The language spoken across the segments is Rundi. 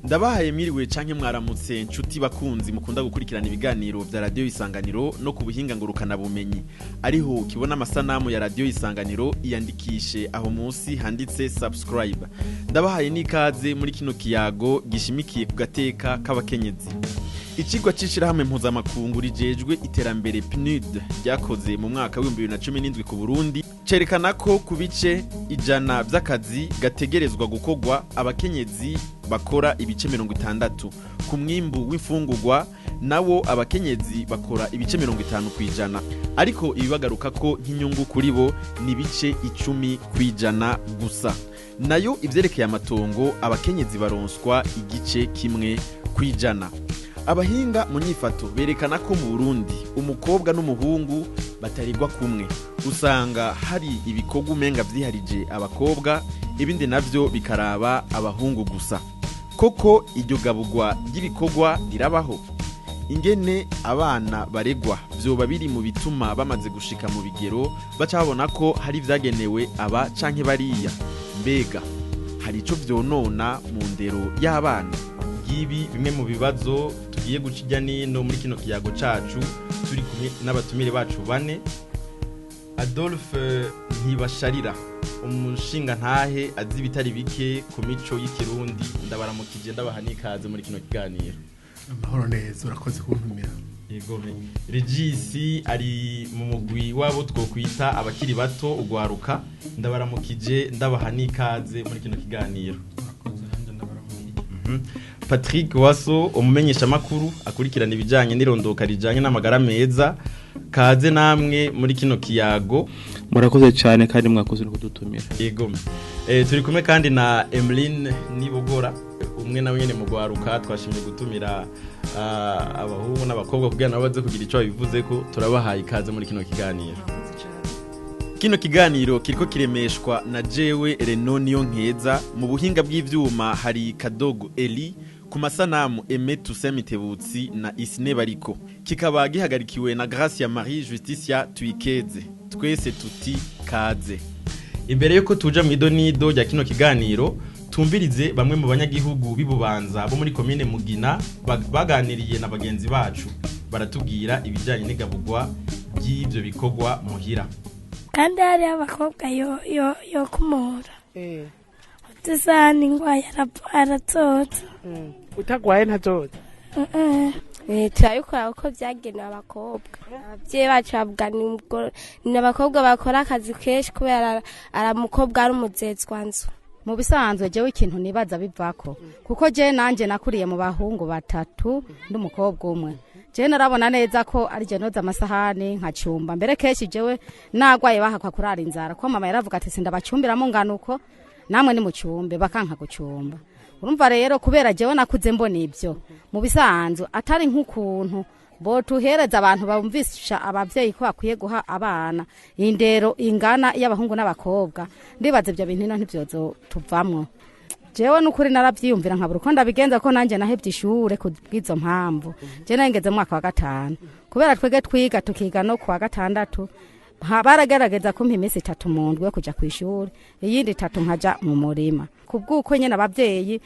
Ndabahaye miriwe canke mwaramutse nshuti bakunzi mukunda gukurikirana ibiganiro vya radio Isanganiro no ku buhinga ngurukana bumenyi. Ariho ukibona amasanamu ya radio Isanganiro iyandikishe aho munsi handitse subscribe. Ndabahaye n'ikaze muri kino kiyago gishimikiye ku gateka k'abakenyezi. Icigwa c'ishirahamwe mpuzamakungu rijejwe iterambere PNUD ryakoze mu mwaka wa 2017 ku Burundi cerekana ko ku bice 100 vy'akazi gategerezwa gukorwa abakenyezi bakora ibice 60 ku mwimbu w'imfungurwa nawo abakenyezi bakora ibice 50% ariko ibibagaruka ko nk'inyungu kuri bo ni bice 10% gusa. Nayo ivyerekeye amatongo abakenyezi baronswa igice kimwe kwijana. Abahinga mu nyifato berekana ko mu Burundi umukobwa n'umuhungu batarigwa kumwe. Usanga hari ibikorwa umenga vyiharije abakobwa ibindi navyo bikaraba abahungu gusa. Koko iryo gabugwa ry'ibikorwa rirabaho. Ingene abana baregwa vyoba biri mu bituma bamaze gushika mu bigero baca babona ko hari vyagenewe aba canke bariya. Mbega hari ico vyonona mu ndero y'abana? Ibi bimwe mu bibazo tugiye gucijya nino muri kino kiyago cacu turi kumwe n'abatumire bacu bane. Adolphe Ntibasharira umushinga ntahe azi bitari bike ku mico y'ikirundi ndabaramukije ndabaha n'ikaze muri kino kiganiro. Amahoro neza urakoze kuntumira. Yego Regis ari mu mugwi wabo twokwita abakiri bato ugwaruka ndabaramukije ndabaha n'ikaze muri kino kiganiro. Patrick Waso umumenyesha makuru akurikirana ibijanye n'irondoka rijanye n'amagara meza kaze namwe muri kino kiyago. Murakoze cyane kandi mwakoze no kudutumira. Yego turi kumwe kandi na Emeline Nibogora umwe nawe nyene mu gwaruka twashimye gutumira abahungu n'abakobwa kugira nabo baze kugira ico bivuze ko turabahaye ikaze muri kino kiganiro. Kino kiganiro kiriko kiremeshwa na jewe Renoniyo Nkeza mu buhinga bw'ivyuma hari Kadogo Eli ku masanamu Emetu Semitebutsi na Isne Bariko kikaba gihagarikiwe na Gracia Marie Justicia Twikeze twese tuti kaze. Imbere yuko tuja mu idonido rya kino kiganiro tumvirize bamwe mu banyagihugu bibubanza bo muri commune Mugina baganiriye na bagenzi bacu baratubwira ibijanye n'igabugwa by'ivyo bikorwa muhira. Kandi hari abakobwa yo kumura utisani ngwaye aratota utagwaye ntazoza turabikora uko vyagenewe abakobwa. Abavyeyi bacu bavuga ni abakobwa bakora akazi kenshi kubera aramukobwa ari umuzezwa nzu. Mu bisanzwe jewe ikintu nibaza bivako kuko je nanje nakuriye mu bahungu batatu n'umukobwa umwe. Je narabona neza ko ari je noza amasahani nkacumba mbere keshi jewe nagwaye bahakwa kurara inzara ko mama yaravuga ati sindabacumbira mu nganuko namwe ni mucumbe bakanka gucumba. Urumva rero kubera jewe nakuze mbona ivyo mu bisanzwe atari nk'ukuntu bo tuhereza abantu bumvisha abavyeyi ko bakwiye guha abana indero ingana y'abahungu n'abakobwa. Ndibaze ivyo bintu ntivyozo tuvamwo. Jewe nukuri naravyiyumvira nkabura uko ndabigenza ko nanje nahevye ishure kubwizo mpamvu. Je nangeze mu mwaka wa 5 kubera twege twiga tukiga no kwa 6 baragerageza kumpa iminsi 3 mu ndwi yo kuja kw'ishure iyindi 3 nkaja mu murima. Kubwuko nyene abavyeyi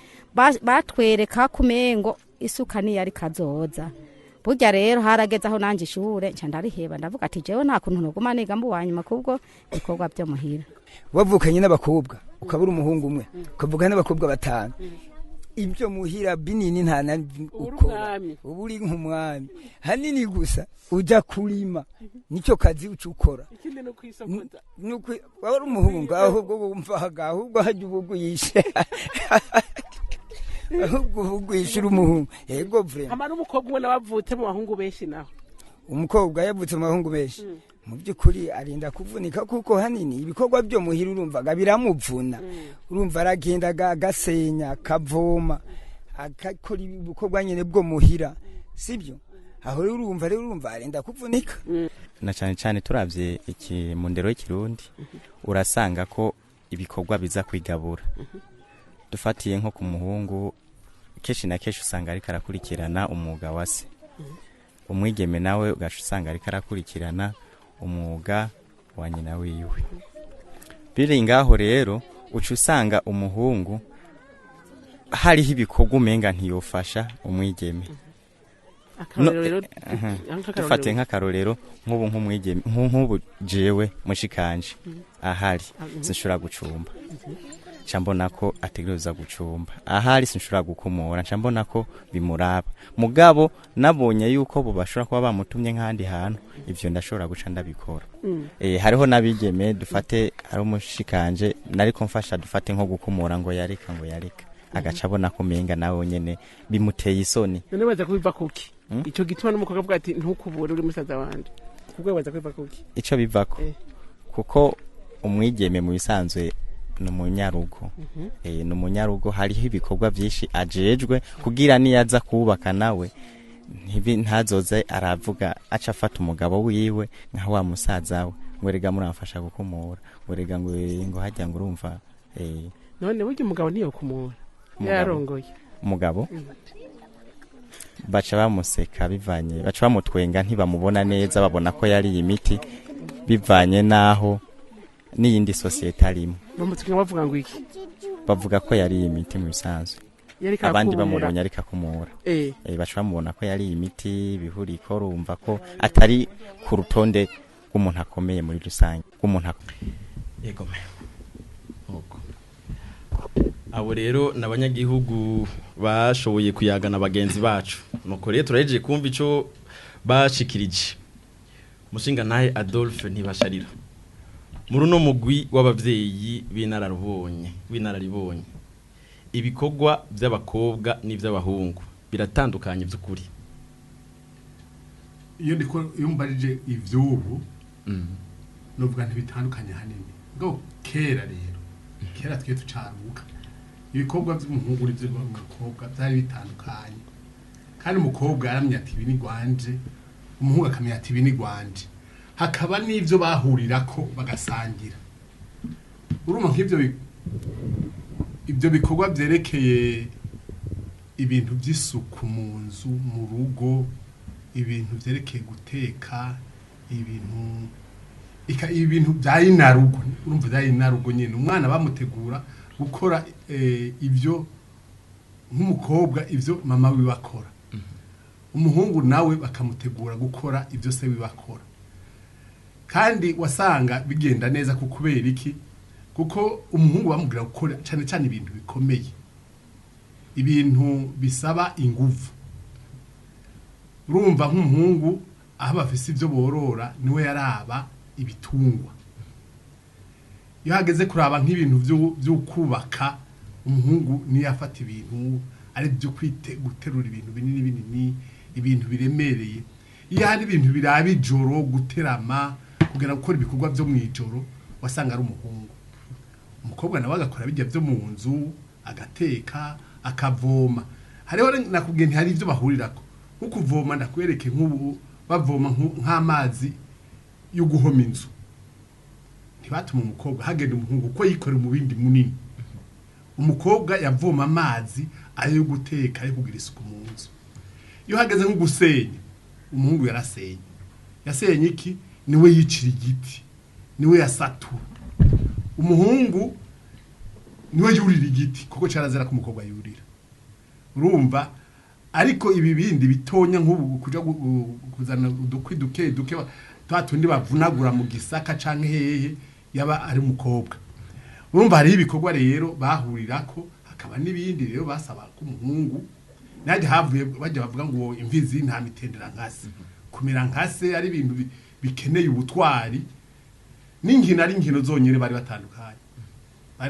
batwereka kumengo isuka ni yari kazoza. Burya rero harageze aho nanje ishure nca ndariheba ndavuga ati jewe nta kuntu noguma niga mbu wanyuma kubwo bikorwa byo muhira. Wavukanye n'abakobwa ukabura umuhungu umwe ukavuga n'abakobwa batanu ibyo muhira binini nta na ukora uburi nk'umwami hanini gusa uja kurima nico kazi ucukora ikindi no kwisokoza nuko wari umuhungu ahubwo umvaga ahubwo haje ubuguyishe ahubwo ubuguyishira umuhungu yego vrema amara umukobwa umwe nabavutse mu bahungu benshi naho umukobwa yavutse mu bahungu benshi mu byukuri arinda kuvunika kuko hanini ibikorwa byo muhira urumvaga biramuvuna urumva aragenda gasenya kavoma akakora ibikorwa nyene bwo muhira sibyo aho urumva arinda kuvunika na cyane cyane turavye iki mu ndero y'ikirundi urasanga ko ibikorwa biza kwigabura dufatiye nko ku muhungu keshi na keshi usanga ari karakurikirana umwuga wase umwigeme nawe ugaca usanga ari karakurikirana umwuga wa nyina wiwe. Biri ngaho rero uca usanga umuhungu hariho ibikorwa umenga ntiyofasha umwigeme akarorero dufate nk'akarorero nk'ubu nk'umwigeme nk'ubu jewe mushikanje ahari sinshobora gucumba nca mbona ko ategereza gucumba ahari sinshobora gukomora nca mbona ko bimuraba mugabo nabonye yuko bo bashobora kuba bamutumye nk'ahandi hantu ivyo ndashobora guca ndabikora hariho n'abigeme dufate hari umushikanje nariko mfasha dufate nko gukomora ngo yareka agaca abona ko menga nawe nyene bimuteye isoni none baza kubiva kuki ico gituma n'umukobwa avuga ati ntukubure uri musaza wanje kubwo baza kubiva kuki ico bivako kuko umwigeme mu bisanzwe numunyarugo numunyarugo hariho ibikorwa byinshi ajejwe kugira niyaza kubaka nawe ntazoze aravuga aca afata umugabo wiwe nka wa musaza we ngo rega muramfasha gukomora ngo rega ngo hajya ngo urumva none burya umugabo niyo kumura yarongoye umugabo baca bamuseka bivanye baca bamutwenga ntibamubona neza babona ko yari imiti bivanye naho n'iyindi sosiyete arimo bamutwenga bavuga ngo iki bavuga ko yari imiti mu bisanzwe abandi bamubonye ariko akumura baca bamubona ko yari imiti bihuriko urumva ko atari ku rutonde rw'umuntu akomeye muri rusange rw'umuntu yego abo rero n'abanyagihugu bashoboye kuyagana bagenzi bacu nuko rero turahejeje kumva ico bashikirije mushinga naye Adolphe ntibasharira muri no mugwi w'abavyeyi binararibonye ibikorwa by'abakobwa n'ivy'abahungu biratandukanye by'ukuri iyo mbarije ivyubu novuga ntibitandukanye hanini ngo kera rero kera twe tucaruka ibikorwa by'umuhungu n'ivy'abakobwa byari bitandukanye kandi umukobwa yaramye ati ibi ni gwanje umuhungu akamenya ati ibi ni gwanje hakaba n'ivyo bahurirako bagasangira urumva nk'ivyo ibyo bikorwa byerekeye ibintu by'isuku mu nzu mu rugo ibintu byerekeye guteka ibintu bya inarugo urumva bya inarugo nyine umwana bamutegura gukora ibyo nk'umukobwa ibyo mama we bakora umuhungu nawe bakamutegura gukora ibyo se we bakora kandi wasanga bigenda neza kubera iki kuko umuhungu bamubwira gukora cyane cyane ibintu bikomeye ibintu bisaba ingufu urumva nk'umuhungu aho bafise ibyo borora niwe yaraba ibitungwa iyo hageze kuraba nk'ibintu byo kubaka umuhungu niyo afata ibintu ari byo guterura ibintu binini ibintu biremereye iyo hari ibintu biraba ijoro guterama kugira gukora ibikorwa byo mu ijoro wasanga ari umuhungu umukobwa nawe agakora bijya byo mu nzu agateka akavoma hariho nakubwiye ntihari ibyo bahurirako nko kuvoma ndakwereke nk'ubu bavoma nk'amazi yo guhoma inzu ntibatuma umukobwa hagenda umuhungu uko yikorera umubindi munini umukobwa yavoma amazi ayo guteka ayo kugira isuku mu nzu iyo hageze nko gusenya umuhungu yasenye iki niwe yicira igiti niwe yasatura umuhungu niwe yurira igiti kuko cyarazera ko umukobwa yurira urumva ariko ibi bindi bitonya nk'ubu kuja kuzana udukwi duke twatundi bavunagura mu gisaka canke hehe yaba ari umukobwa urumva hari ibikorwa rero bahurirako hakaba n'ibindi rero basaba ko umuhungu naje havuye bajya bavuga ngo imvizi nta mitendera nkase kumera nkase ari ibintu bikeneye ubutwari n'inkino ari inkino zonyene bari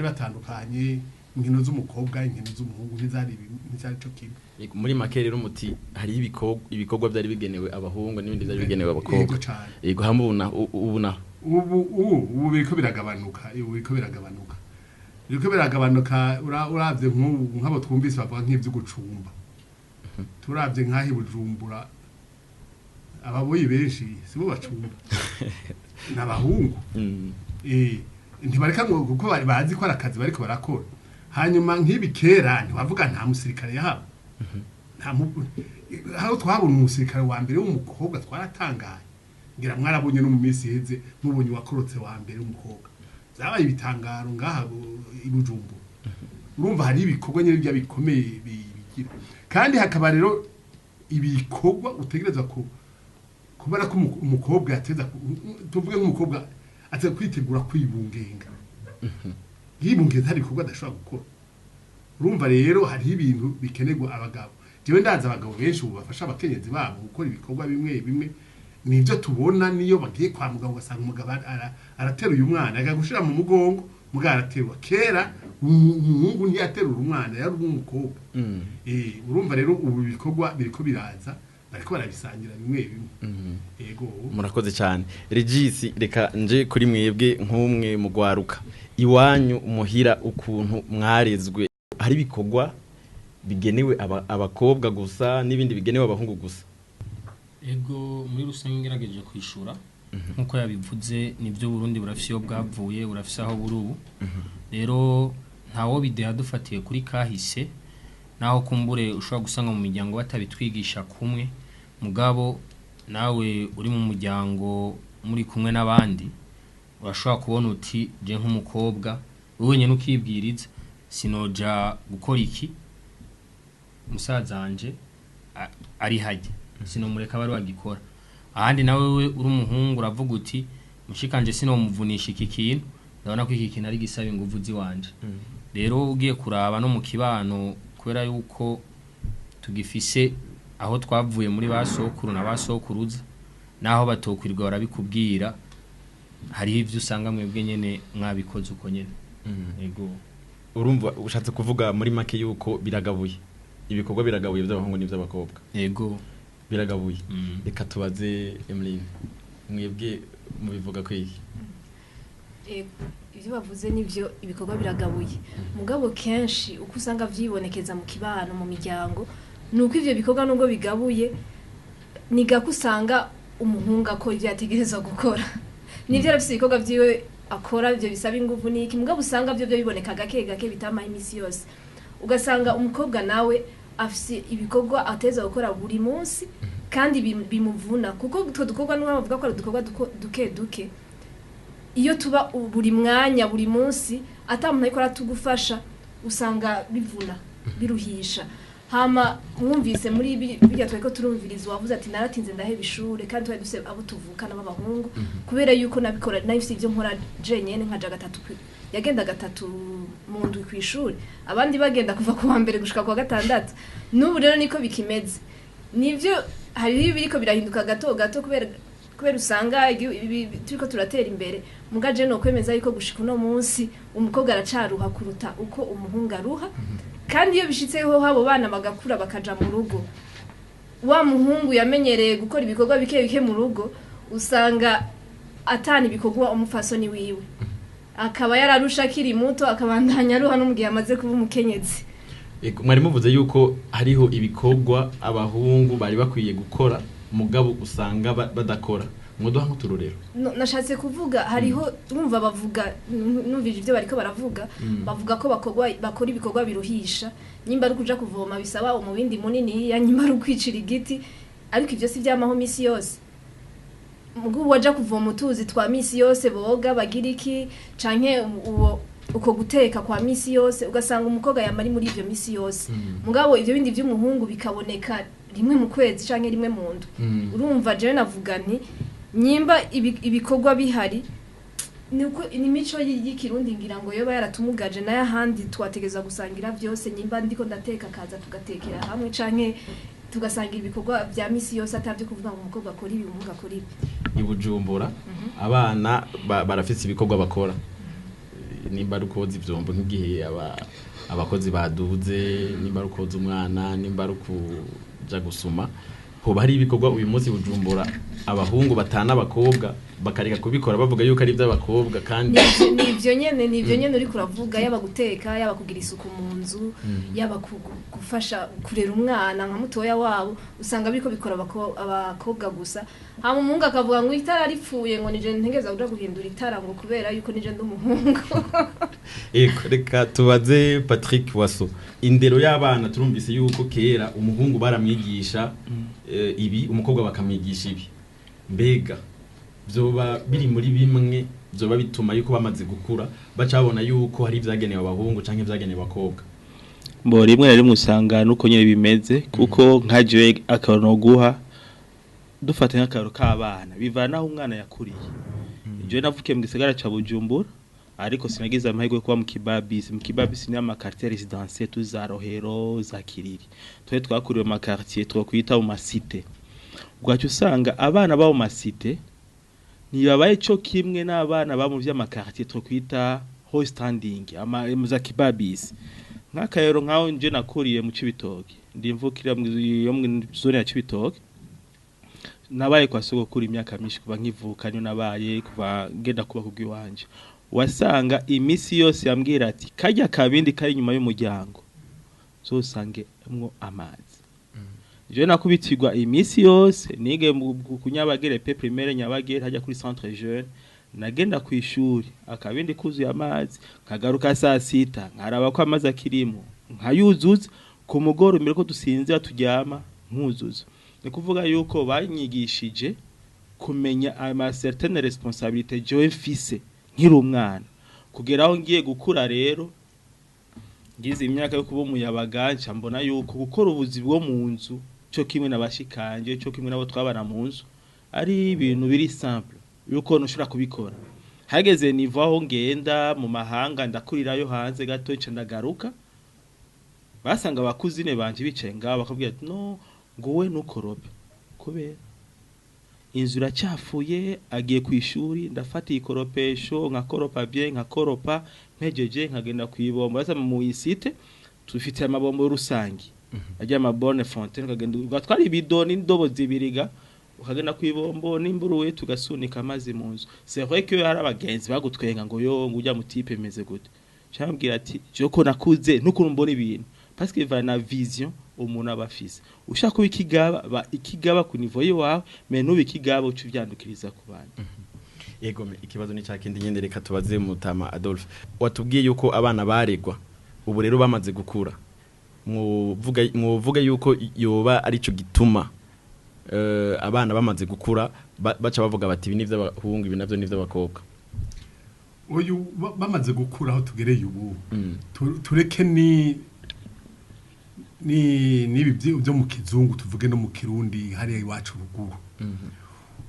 batandukanye inkino z'umukobwa inkino z'umuhungu ntizari cyo kimwe muri make rero muti hari ibikorwa byari bigenewe abahungu n'ibindi byari bigenewe abakobwa yego hamuna ubu biriko biragabanuka uravye nk'abo twumvise bavuga nk'ivyo gucumba turavye nk'ahi Bujumbura ababoyi benshi sibo bacumba n'abahungu ntibareka ngo kuko bazi ko arakazi bariko barakora hanyuma nk'ibi kera ntibavuga nta musirikare yahaba aho twabona umusirikare wa mbere w'umukobwa twaratangaye ngira mwarabonye no mu minsi iheze mubonye wakorotse wa mbere w'umukobwa zabaye ibitangaro ngaha i Bujumbura urumva hari ibikorwa nyine bya bikomeye bigira kandi hakaba rero ibikorwa utegereza kubara ko umukobwa yateza tuvuge nk'umukobwa ateza kwitegura kwibungenga yibungenza hari ibikorwa adashobora gukora urumva rero hari ibintu bikenerwa abagabo jewe ndaza abagabo benshi ubu bafasha abakenyezi babo gukora ibikorwa bimwe nivyo tubona niyo bagiye kwa muganga ugasanga umugabo arateruye umwana agagushira mu mugongo mugara araterwa kera umuhungu ntiyaterura umwana yari umukobwa urumva rero ubu bikorwa biriko biraza bariko barabisangira bimwe yego murakoze cyane Regis reka nje kuri mwebwe nk'umwe mu gwaruka iwanyu muhira ukuntu mwarezwe hari bikorwa bigenewe abakobwa gusa n'ibindi bigenewe abahungu gusa ego muri rusange ngerageje kwishura nkuko yabivuze nibyo Burundi burafise bwavuye burafise aho burubu rero ntawo bideha dufatiye kuri kahise naho kumbure ushobora gusanga mu miryango batabitwigisha kumwe mugabo nawe uri mu muryango muri kumwe n'abandi urashobora kubona uti je nk'umukobwa wowe nyene ukibwiriza sinoja gukora iki musaza wanje ari haje sinomureka bari bagikora ahandi nawe we uri umuhungu uravuga uti mushikanje sinomuvunisha iki kintu ndabona ko iki kintu ari gisaba ingufu ziwanje rero ugiye kuraba no mu kibano kubera yuko tugifise aho twavuye muri basokuru na basokuruza naho batokwirirwa barabikubwira hariho ivyo usanga mwebwe nyene mwabikoze uko nyene yego urumva ushatse kuvuga muri make yuko biragabuye ibikorwa biragabuye by'abahungu n'iby'abakobwa yego biragabuye reka tubaze Emeline mwebwe mubivuga ko iki ibyo bavuze nivyo ibikorwa biragabuye mugabo kenshi uko usanga vyibonekeza mu kibano mu miryango nuko ivyo bikorwa nubwo bigabuye niga kusanga umuhungu akora ivyo yategerezwa gukora nivyo arafise ibikorwa vyiwe akora ivyo bisaba ingufu niki mugabo usanga byo biboneka gake bitama imisi yose ugasanga umukobwa nawe afise ibikorwa ateza gukora buri munsi kandi bimuvuna kuko utwo dukorwa n'uwo bavuga ko ari dukorwa duke iyo tuba buri mwanya buri munsi atamuntu ariko aratugufasha usanga bivuna biruhisha hama mwumvise muri bijya tweko turumviriza wavuze ati naratinze ndaheba ishure kandi twari duse abo tuvukana b'abahungu kubera yuko nabikora nafise ivyo nkora jenyene nkaja gatatu yagenda gatatu mu ndwi kw'ishure abandi bagenda kuva ku wa mbere gushika ku wa gatandatu n'ubu rero niko bikimeze nivyo hari biriko birahinduka gato kubera usanga turiko turatera imbere mugaje no kwemeza yuko gushika no munsi umukobwa aracaruha kuruta uko umuhungu aruha kandi iyo bishitseho habo bana bagakura bakaja mu rugo wa muhungu yamenyereye gukora ibikorwa bike mu rugo usanga atani ibikorwa umufasoni wiwe akaba yararusha akiri muto akabandanya aruha no mugihe amaze kuba umukenyezi mwari muvuze yuko hariho ibikorwa abahungu bari bakwiye gukora mugabo usanga badakora mwodoha nk'uturorero nashatse kuvuga hariho urumva bavuga numvije ivyo bariko baravuga bavuga ko bakora ibikorwa biruhisha nyimba ari kuja kuvoma bisaba umubindi munini ya nyimba ari kwicira igiti ariko ivyo si vyamaho misi yose mugu waja kuvoma utuzi twa misi yose boga bagira iki canke uko guteka kwa misi yose ugasanga umukobwa yamari muri ivyo misi yose mugabo ivyo bindi vy'umuhungu bikaboneka rimwe mu kwezi canke rimwe mu ndwi urumva je navuga nti nyimba ibikorwa bihari nuko imico y'ikirundi ngira ngo yoba yaratumugaje naye ahandi twategeza gusangira byose nyimba ndiko ndateka kaza tugatekera hamwe canke tugasangira ibikorwa vya misi yose atavyo kuvuga ngo umukobwa akora ibi umuhungu akora ibi ibujumbura abana barafise ibikorwa bakora nimba rukoza ivyombo nk'igihe abakozi baduze nimba rukoza umwana nimba rukuja gusuma hoba hari ibikorwa uyu munsi bujumbura abahungu batana abakobwa bakareka kubikora bavuga yuko ari by'abakobwa kandi nivyo nyene uri kuravuga yaba guteka yaba kugira isuku mu nzu yaba gufasha kurera umwana nka mutoya wabo usanga biko bikora abakobwa gusa hama umuhungu akavuga ngo itara ripfuye ngo nije ntegeza kuja guhindura itara ngo kubera yuko nije ndumuhungu reka tubaze Patrick Waso indero y'abana turumvise yuko kera umuhungu baramwigisha ibi umukobwa bakamwigisha ibi mbega byoba biri muri bimwe byoba bituma yuko bamaze gukura baca babona yuko hari ivyagenewe abahungu canke ivyagenewe abakobwa. Bo rimwe na rimwe usanga nuko nyene bimeze kuko nkaje akarono guha dufate nk'akaro k'abana bivanaho umwana yakuriye. Je navukiye mu gisagara ca Bujumbura ariko sinagize amahirwe kuba mu Kibabisi ni ama quartier résidentiel tuza Rohero za Kiriri. Twe twakuriwe mu quartier twokwita mu masite. Bwacu usanga abana ba mu masite ntibabaye cyo kimwe n'abana ba mu vy'amakartier twokwita high standing ama za Kibabisi. Nk'akayero nkaho nje nakuriye mu Cibitoke ndimvukira mu zone ya Cibitoke nabaye kwa sogokuru imyaka myinshi kuva nkivuka nyo nabaye kuva ngenda kuba kubwiwanje wasanga imisi yose yambwira ati kajya kabindi kari nyuma y'umuryango so sange mwo amazi je nakubitirwa imisi yose nige kunyabagere pe primaire nyabagere hajya kuri centre jeune nagenda ku ishuri akabindi kuzuye amazi kagaruka saa 6 nkaraba ko amazi akirimo nkayuzuza ku mugoro mbere ko dusinzira turyama nkuzuza ni kuvuga yuko banyigishije kumenya ama certaine responsabilité je fils nkiri umwana kugeraho ngiye gukura rero ngize imyaka yo kuba umuyabaganca mbona yuko gukora ubuzi bwo mu nzu cyo kimwe nabashikanje cyo kimwe nabo twabana mu nzu ari ibintu biri simple yuko ntushobora kubikora hageze nivo aho ngenda mu mahanga ndakurirayo hanze gato nce ndagaruka basanga abakuzine banje bicaye ngaho bakabwira ati no ngo we nukorobe kubera inzu iracafuye agiye ku ishuri ndafata ikoropesho nkakoropa bien nkakoropa ntejeje nkagenda kwibomba basa mu isite tufite amabombo rusangi ajya amabone fontaine kagenda ugatwara ibidoni n'indobo zibiriga ukagenda kwibombo n'imburuwe tugasunika amazi mu nzu c'est vrai que hari abagenzi bagutwenga ngo yo ngo ujya mu type meze gute cyambwira ati joko nakuze nuko mbona ibintu parce que va na vision umuntu abafise ushaka kuba ikigaba ku niveau yawe mais nubi ikigaba ucu vyandukiriza ku bandi. Yego ikibazo ni cyakindi nyende reka tubaze Mutama Adolphe watubwiye yuko abana baregwa ubu rero bamaze gukura muvuga yuko yoba ari cyo gituma abana bamaze gukura baca bavuga bati ibi nivyo abahungu ibi navyo nivyo abakobwa uyu bamaze gukura aho tugereye ubu tureke ni byo mu kizungu tuvuge no mu kirundi hariya iwacu ruguru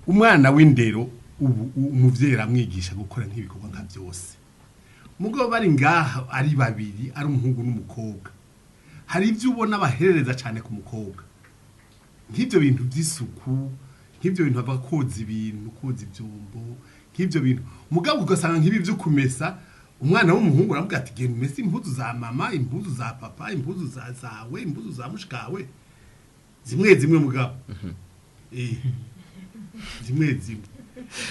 umwana w'indero ubu umuvyeyi amwigisha gukora nk'ibikorwa nka byose mugabo bari ngaha ari babiri ari umuhungu n'umukobwa hari ibyo ubona baherereza cyane ku mukobwa nk'ibyo bintu by'isuku nk'ibyo bintu abakozi ibintu koza ibyombo nk'ibyo bintu mugabo ugasanga nk'ibi byo kumesa umwana w'umuhungu aravuga ati genda umese impuzu za mama impuzu za papa impuzu zawe impuzu za mushikawe zimwe mugabo zimwe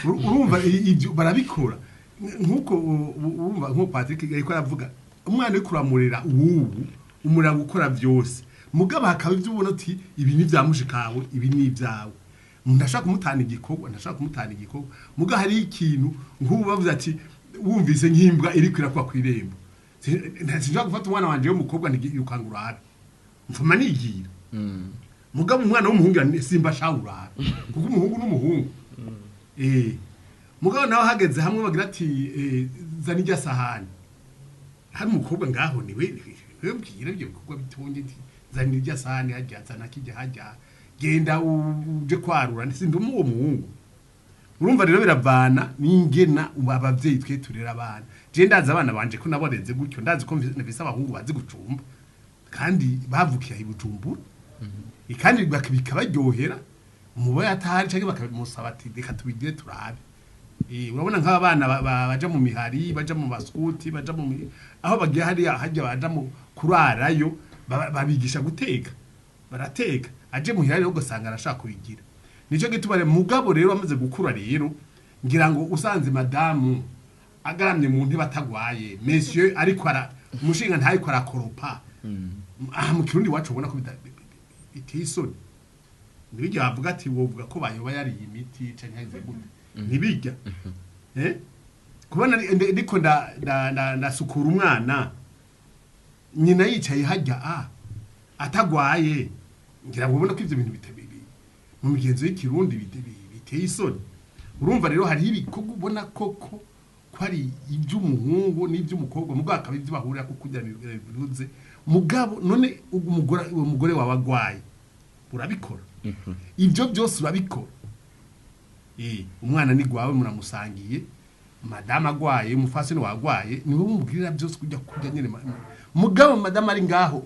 urumva ibyo barabikora nkuko urumva nko Patrick ariko aravuga umwana uri kuramurira ubu umura gukora byose mugabo hakaba ibyo ubona ati ibi ni bya mushikawe ibi ni ibyawe ndashaka kumutana igikorwa mugabo hari ikintu nk'ubu bavuze ati wumvise nk'imbwa iri kwirakwa ku irembo sinshaka gufata umwana wanje w'umukobwa ntigirukangurara mfuma nigira mugabo umwana w'umuhungu simba shawurara kuko umuhungu n'umuhungu mugabo nawe hageze hamwe bagira ati zana irya sahani hari umukobwa ngaho niwe mbwira ibyo bikorwa bitonye zana irya sahani hajya zana kijya hajya genda uje kwarura sindi uwo muhungu urumva rero biravana n'ingena abavyeyi twe turera abana je ndaza abana banje ko naboreze gutyo ndazi ko nvise abahungu bazi gucumba kandi bavukiye ibujumbura kandi bikabaryohera umuboya atahari canke bakamusaba ati reka tubigire turabe urabona nk'abana baja mu mihari baja mu baskuti baja mu aho bagiye hariya hajya baja mu kurarayo babigisha guteka barateka aje mu mihari ugasanga arashaka kubigira nico gitubare mugabo rero amaze gukura rero ngira ngo usanze madamu agaramye mu ntebe atagwaye monsieur ariko ara umushinga ntayiko arakoropa mu kirundi wacu ubona ko bitisoni nibijya bavuga ati wovuga ko bayoba yari imiti canke haize gute nibijya kubona ndiko ndasukura umwana nyina yicaye hajya atagwaye ngira ngo ubona ko ivyo bintu bitebeye mu migenzo y'ikirundi biteye isoni urumva rero hari ibikorwa ubona koko ko ari iby'umuhungu n'iby'umukobwa mugabo akaba ibyo bahurira ko kugira bivuze mugabo none umugore wabagwaye urabikora ibyo byose urabikora umwana ni gwawe muramusangiye madama agwaye umufasini wagwaye niwe mubwirira byose kujya kurya nyine mugabo madama ari ngaho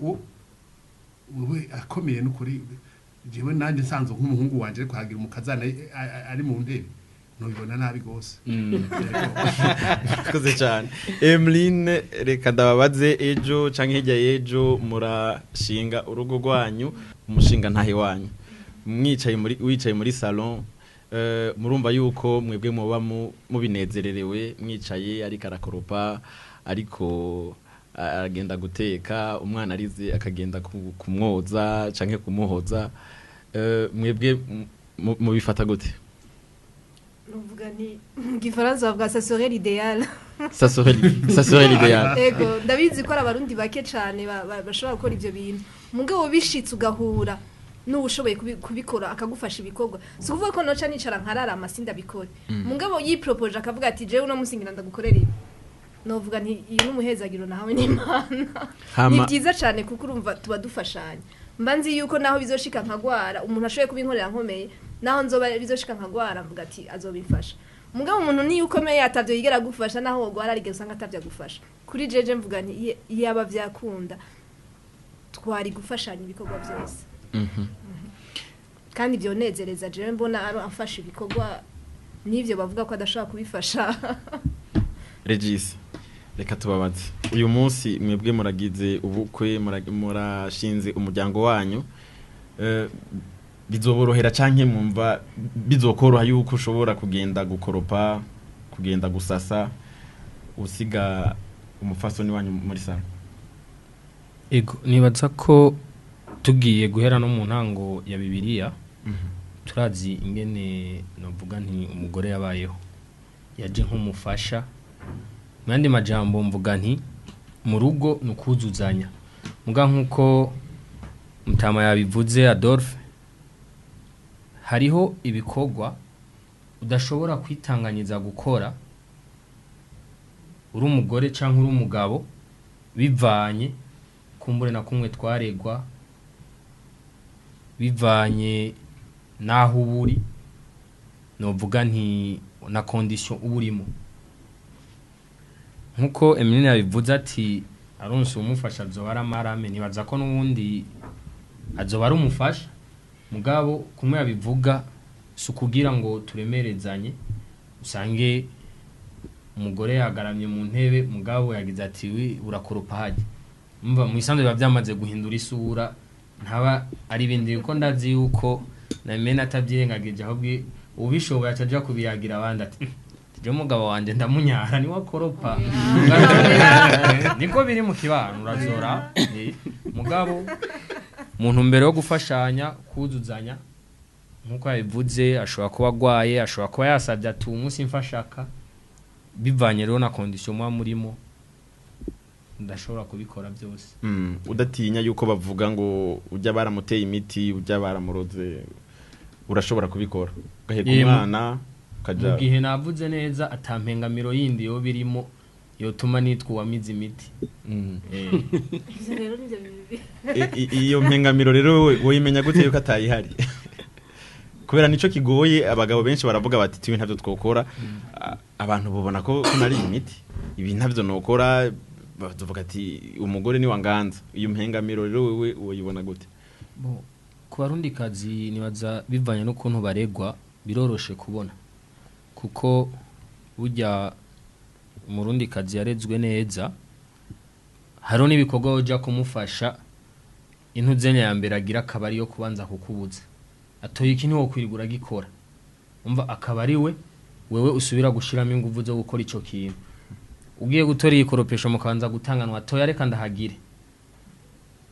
wowe akomeye n'ukuri jewe nanje nsanzwe nk'umuhungu wanje ariko hagira umukazana ari mu ndebe nobibona nabi gose koze cyane Emeline reka ndababaze ejo canke hirya yejo murashinga urugo rwanyu umushinga ntahe wanyu wicaye muri salon murumva yuko mwebwe muba mubinezererewe mwicaye ariko arakoropa ariko agenda guteka umwana arize akagenda kumwoza canke kumuhoza mwebwe mubifata gute nuvuga ni mu gifaransa bavuga ça serait l'idéal ça serait l'idéal ego ndabizi ko abarundi bake cyane bashobora gukora ivyo bintu mugabo bishitse ugahura n'ubushoboye kubikora akagufasha ibikorwa si kuvuga ko noca nicara nkarara amasinda bikore mugabo yipropoje akavuga ati jewe uno musingira ndagukorera ibi novuga nti iyi n'umuhezagiro nawe n'Imana ni byiza cyane kuko urumva tuba dufashanya mbanzi yuko naho bizoshika nkagwara umuntu ashoboye kubinkorera nkomeye naho nzoba bizoshika nkagwara mvuga ati azobifasha mugabo umuntu niyo ukomeye atavyo yigera gufasha naho wogwara ari usanga atavyo gufasha kuri jeje mvuga nti yaba vyakunda twari gufashanya ibikorwa byose kandi byonezereza jewe mbona ari amfasha ibikorwa nivyo bavuga ko adashaka kubifasha Regis reka tubabaze uyu munsi mwebwe muragize ubukwe murashinze umuryango wanyu bizoborohera canke mwumva bizokoroha yuko ushobora kugenda gukoropa kugenda gusasa usiga umufasoni wanyu muri sano ego nibaza ko tugiye guhera no mu ntango ya Bibiliya turazi ingene novuga nti umugore yabayeho yaje nk'umufasha mwandi majambo mvuga nti mu rugo nukuzuzanya muga nkuko mutama yabivuze Adolphe hariho ibikorwa udashobora kwitanganyiza gukora uri umugore canke uri umugabo bivanye kumbure na kumwe twaregwa bivanye naho uburi novuga nti na condition uburimo nkuko Emeline yabivuze ati aronse umufasha azobara marame nibaza ko nubundi azobara umufasha mugabo kumwe yabivuga sukugira ngo turemerezanye usange umugore yagaramye mu ntebe mugabo yagize ati wi urakoropa haje umva mu isanzwe bavyamaze guhindura isura ntaba ari bindi uko ndazi yuko na Emeline atabyirengagije ahubwo ubishoboye acaja kubiyagira abandi ati je mugabo wanje ndamunyara ni wakoropa niko biri mu kibano urazora mugabo muntu mbere yo gufashanya kuzuzanya nkuko yabivuze ashobora kuba gwaye ashobora kuba yasabye ati umunsi mfashaka bivanye rero na condition mwa murimo ndashobora kubikora byose udatinya yuko bavuga ngo ujya baramuteye imiti ujya baramuroze urashobora kubikora gaheka umwana mu gihe navuze neza atampengamiro yindi yo birimo yotuma nitwa wamize imiti iyo mpengamiro rero woyimenya gute yuko atayihari kubera nico kigoye abagabo benshi baravuga bati tiwe ntavyo twokora abantu bobona ko nari imiti ibi ntavyo nokora bavuga ati umugore ni wanganza iyo mpengamiro rero wewe woyibona gute ku barundi kazi nibaza bivanye no kuntu baregwa biroroshe kubona kuko burya umurundi kazi yarezwe neza haro n'ibikorwa uja kumufasha intuzenya ya mbere agira akabari yo kubanza kukubuza atoye iki niwo kwirigura gikora umva akabari wewe usubira gushiramo inguvu zo gukora ico kintu ugiye gutora ikoropesho mukanza gutanganwa atoya reka ndahagire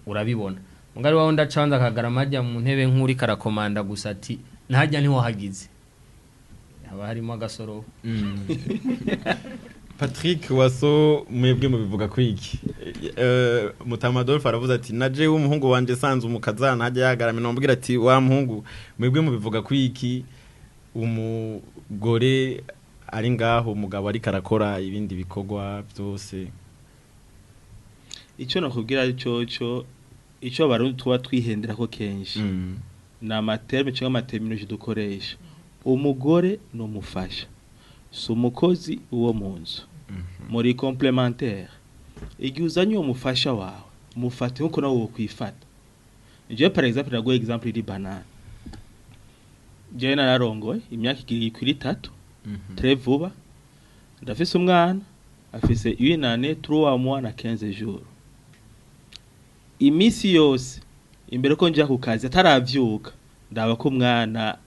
urabibona mugari wawe ndacanza akagara majya mu ntebe nk'uri karakomanda gusa ati ntajya niho hagize haba harimo agasoro Patrick Waso mwebwe mubivuga ko iki Mutama Adolphe aravuze ati naje w'umuhungu wanje sanze umukazana hajya yagarame nombwira ati wa muhungu mwebwe mubivuga ko iki umugore ari ngaho umugabo ariko arakora ibindi bikorwa byose. Icyo nakubwira cyo icyo abarundi tuba twihendera ko kenshi na amaterme cyangwa amaterminology dukoresha. Umugore no mufasha, si umukozi uwo mu nzu. Muri complémentaire, igihe uzanye uwo mufasha wawe mufate nkuko nawe wokwifata. Je par exemple naguha example iri banana. Je nararongoye imyaka ikiri 3 très vuba, ndafise umwana afise 1 année 3 mois na 15 jours. Imisi yose imbere ko njya ku kazi ataravyuka ndaba ko umwana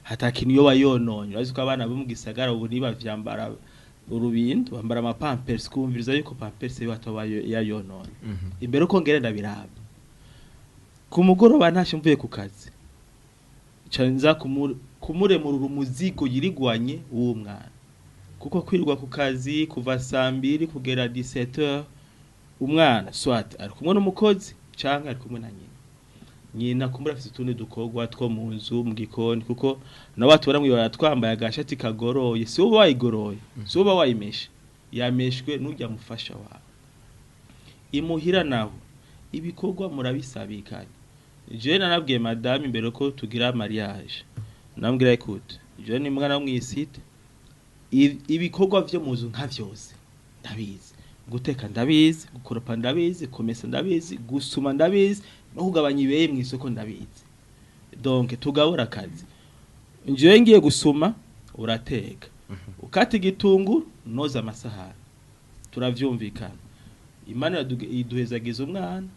hatakini yo wayononye. Urazi ko abana bo mu gisagara ubu niba vyambara urubindo bambara ama pampers kumviriza yuko pampers yo atabayo yayononye. Imbere ko ngere ndabiraba ku mugoroba ntashye mvuye ku kazi canza kumuremura umuzigo yirigwanye uwo mwana, kuko kwirwa ku kazi kuva 2:00 kugera 17h umwana swat ari kumwe n'umukozi canke ari kumwe na nyina kumbura afite utundi dukorwa two mu nzu mu gikoni, kuko nawe atubara mwe baratwambaye agashati kagoroye, si uba wayigoroye, si uba wayimeshe, yameshwe n'ujya mufasha wawe. Imuhira naho ibikorwa murabisabikanye. Je narabwiye madame imbere ko tugira mariage, nambwira écoute, je ni mwana mwisite, ibikorwa byo mu nzu nka vyose ndabizi, guteka ndabizi, gukoropa ndabizi, komesa ndabizi, gusuma ndabizi, no kugabanya ibeye mu isoko ndabizi. Donc tugabura akazi. Nje ngiye gusuma urateka, ukata igitunguru noza amasahani, turavyumvikana. Imana iduhezagiza umwana,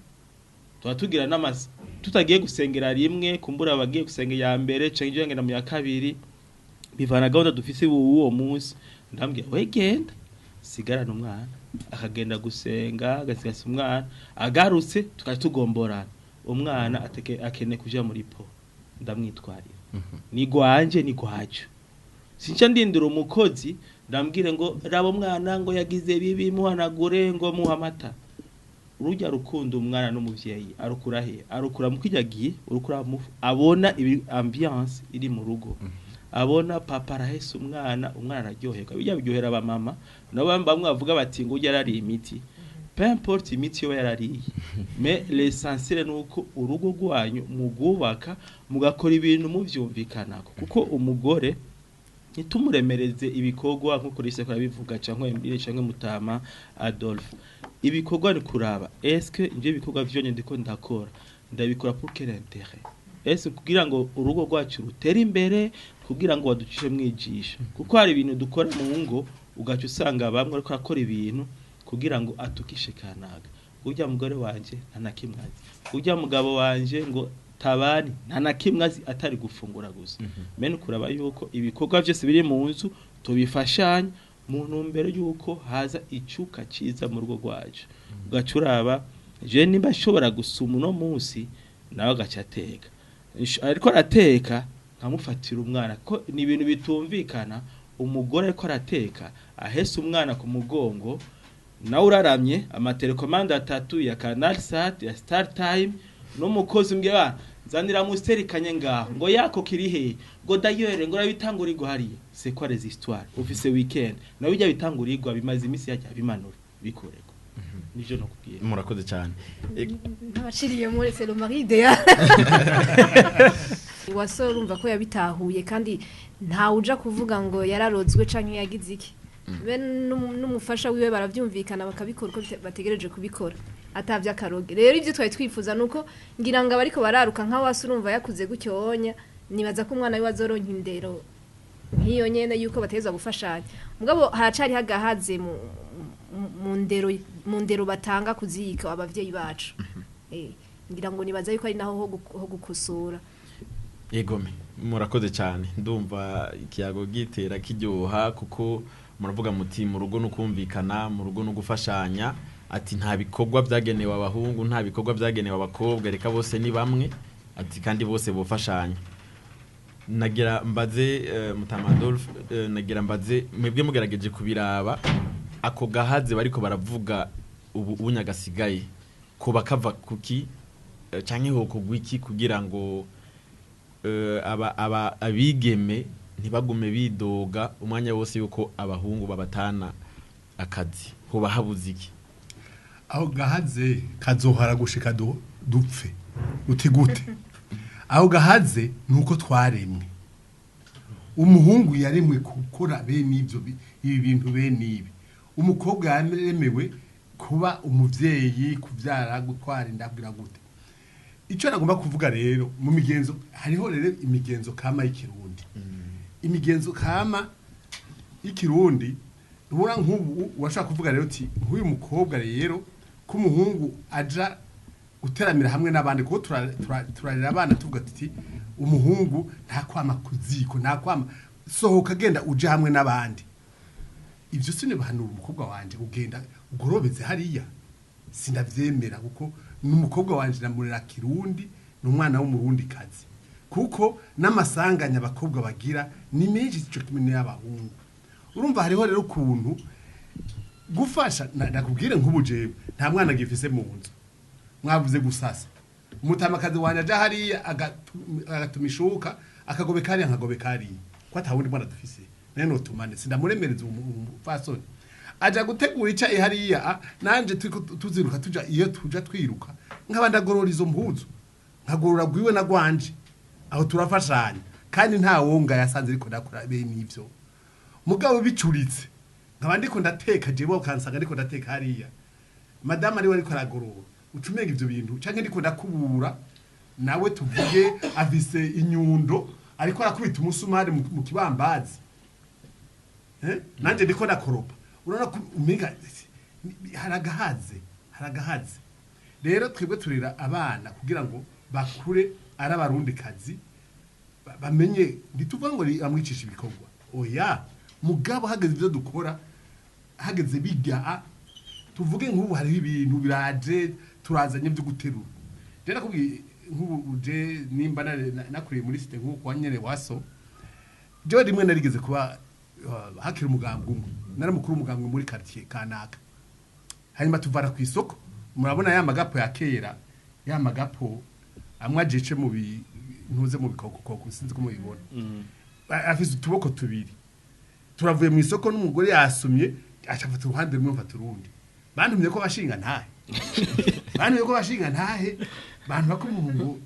twatugira n'amasi tutagiye gusengera rimwe, kumbura abagiye gusenga ya mbere canke ngenda mu ya kabiri, bivana gahunda dufise uwo munsi. Ndambwiye we genda sigarana umwana, akagenda gusenga, agasigasa umwana, agarutse tukatugomborana. Umwana akene kuja muri po, ndamwitwarira. Ni gwanje ni gwacu. Sinca ndindira umukozi ndambwire ngo rabo mwana ngo yagize bibi muhanagure ngo muha amata. Urujya rukundo umwana n'umuvyeyi arukura he? Arukura mukijyagiye, urukura abona ibi ambiance iri mu rugo. Abona papa arahese umwana araryoherwa. Bijya biryohera aba mama nabo bamwe bavuga bati ngo ujya ari imiti. Peu importe imiti yo yarariye. Mais l'essentiel nuko urugo rwanyu mugubaka mugakora ibintu muvyumvikanako, kuko umugore nitumuremereze ibikorwa nkuko rise ko bivuga canke Emile canke Mutama Adolphe. Ibikorwa ni kuraba est-ce que nje ibikorwa vyonye ndiko ndakora ndabikora pour quel intérêt? Est-ce kugira ngo urugo rwacu rutere imbere, kugira ngo waducishe mwijisha? Kuko hari ibintu dukora mu ngo ugacu usanga bamwe ariko akora ibintu kugira ngo atukishe kanaga. Ujya mugore wanje ntanakimwazi, ujya mugabo wanje ngo tabani ntanakimwazi atari gufungura gusa. Mene kuraba yuko ibikorwa byose biri mu nzu tubifashanya mu ntumbero yuko haza icuka ciza mu rugo rwacu. Ugacuraba je nimba shobora gusuma no munsi nawe gacateka, ariko arateka nkamufatira umwana ko ni ibintu bitumvikana. Umugore ariko arateka ahese umwana ku mugongo, nawe uraramye amatelekomande 3 ya Canal Sat ya Star Time, n'umukozi mbye ba zanira musterikanye ngaho ngo yako kiri he ngo dayere ngo rabitangura igwa hariya. C'est quoi les histoires? Office weekend nawe bijya bitangura igwa bimaze imisi yajya bimanura bikoreko. Nivyo nokubwiye. Murakoze cyane. Ntabashiriye muri c'est le mari idéal. Wasoro urumva ko yabitahuye kandi nta uja kuvuga ngo yararozwe canke yagize iki. be n'umufasha wiwe baravyumvikana bakabikora uko bategereje kubikora atavya karoge. Rero ivyo twari twifuza nuko ngira ngo abariko bararuka nka wasi urumva yakuze gutyonya, nibaza ko umwana we wazoronka indero nk'iyo nyene yuko bateza gufashanya. Mugabo haracari hagahaze mu ndero batanga kuzika abavyeyi bacu. Ngira ngo nibaza yuko ari naho ho gukosora. Yegome murakoze cyane, ndumva ikiyago gitera kiryoha kuko muravuga muti mu rugo nukumvikana, mu rugo no gufashanya, ati nta bikorwa byagenewe abahungu, nta bikorwa byagenewe abakobwa, reka bose ni bamwe, ati kandi bose bofashanya. Nagira mbaze Mutama Adolphe, nagira mbaze mwebwe mugerageje kubiraba ako gahaze bariko baravuga ubunyagasigaye ko bakava kuki canke ho kugwiki kugira ngo abigeme ntibagume bidoga umwanya wose yuko abahungu babatana akazi hoba habuze iki aho gahaze kazohara gushika dupfe uti gute aho gahaze nuko twaremwe umuhungu yaremwe gukora bene ivyo ibi bintu bene ibi umukobwa yaremewe kuba umuvyeyi kuvyara gutwara indabwira gute icyo nagomba kuvuga rero mu migenzo hariho rero imigenzo kama y'ikirundi imigenzo kama y'ikirundi ubura nk'ubu washaka kuvuga rero uti nk'uyu mukobwa rero ko umuhungu aja guteramira hamwe n'abandi kuko turarira abana tuvuga tuti umuhungu nta kwama kuziko nta kwama sohoka genda uje hamwe n'abandi ivyo sine bahanura umukobwa wanje ugenda ugorobeze hariya sindavyemera kuko n'umukobwa wanje namurera kirundi n'umwana w'umurundi kazi kuko n'amasanganya abakobwa bagira ni menshi cyo kimwe y'abahungu urumva hariho rero kuntu gufasha nakubwire nk'ubujewe nta mwana gifise mu nzu mwavuze gusasa umutamakazi wanje aja hariya agatumishuka akagobe kariya nkagobe kariya ko atawundi mwana dufise nene otumane sindamuremereza umufasoni aja gutegura ica hariya nanje tuziruka tuja iyo tuja twiruka nk'abandagorora izo mpuzu nkagorora gwiwe na gwanje aho turafashanya kandi nta wonga yasanze ariko ndakora bene ivyo mugabo bicuritse nkabandiko ndateka jewe ukansanga ariko ndateka hariya madame ari ariko aragorora ucumenga ivyo bintu canke ndiko ndakubura nawe tuvuge afise inyundo ariko arakubita umusumari mu kibambazi nanje ndiko ndakoropa urabona ko umenga haragahaze rero twebwe turera abana kugira ngo bakure ari abarundi kazi bamenye ntituvuga ngo amwicisha ibikorwa oya mugabo hageze ivyo dukora hageze bijya tuvuge nk'ubu hariho ibintu biraje turazanye byo guterura je nakubwiye nk'ubu je nimba nakuriye muri site nk'uko wanyere waso je rimwe narigeze kuba hakira umugambwe umwe nari mukuru umugambwe muri quartier kanaka hanyuma tuvara ku isoko murabona ya magapo ya kera ya magapo amwe ajeje mu ntuze mu bikoko sinzi ko mubibona afise utuboko tubiri turavuye mu isoko n'umugore yasumye acafata uruhande rumwe mfata urundi bantumye ko bashinga ntahe bantu bakomuhungu